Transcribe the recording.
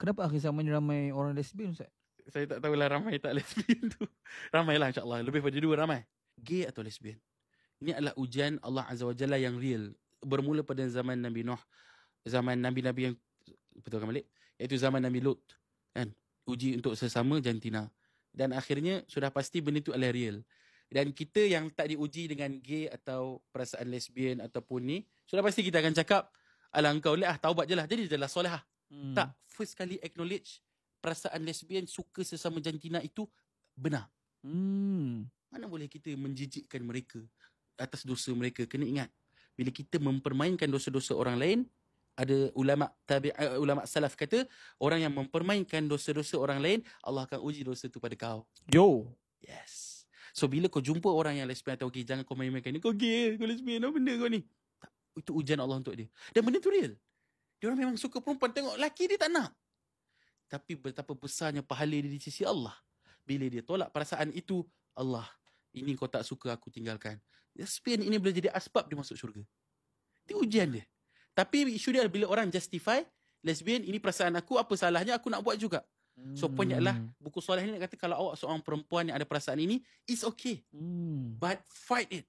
Kenapa akhir zaman ni ramai orang lesbian, Ustaz? Saya tak tahulah ramai tak lesbian tu. Ramailah insyaAllah. Lebih pada 2 ramai. Gay atau lesbian. Ini adalah ujian Allah Azza wa Jalla yang real. Bermula pada zaman Nabi Nuh. Zaman Nabi-Nabi yang, betulkan balik, iaitu zaman Nabi Lut. Kan? Uji untuk sesama jantina. Dan akhirnya sudah pasti benda itu adalah real. Dan kita yang tak diuji dengan gay atau perasaan lesbian ataupun ni, sudah pasti kita akan cakap, alah engkau lihat taubat je lah. Jadi dia adalah solehah. Tak, first kali acknowledge perasaan lesbian suka sesama jantina itu benar. Mana boleh kita menjijikkan mereka atas dosa mereka. Kena ingat, bila kita mempermainkan dosa-dosa orang lain, ada ulama salaf kata, orang yang mempermainkan dosa-dosa orang lain, Allah akan uji dosa tu pada kau. Yes. So bila kau jumpa orang yang lesbian atau gay, jangan kau main-mainkan ni, kau gay, kau lesbian, apa benda kau ni? Tak, itu ujian Allah untuk dia. Dan benda tu real. Dia orang memang suka perempuan, tengok lelaki dia tak nak. Tapi betapa besarnya pahala dia di sisi Allah. Bila dia tolak perasaan itu, Allah, ini kau tak suka, aku tinggalkan. Lesbian ini boleh jadi asbab dia masuk syurga. Itu ujian dia. Tapi isu dia bila orang justify, lesbian ini perasaan aku, apa salahnya aku nak buat juga. So poinnya adalah, buku solat ni nak kata kalau awak seorang perempuan yang ada perasaan ini, it's okay. But fight it.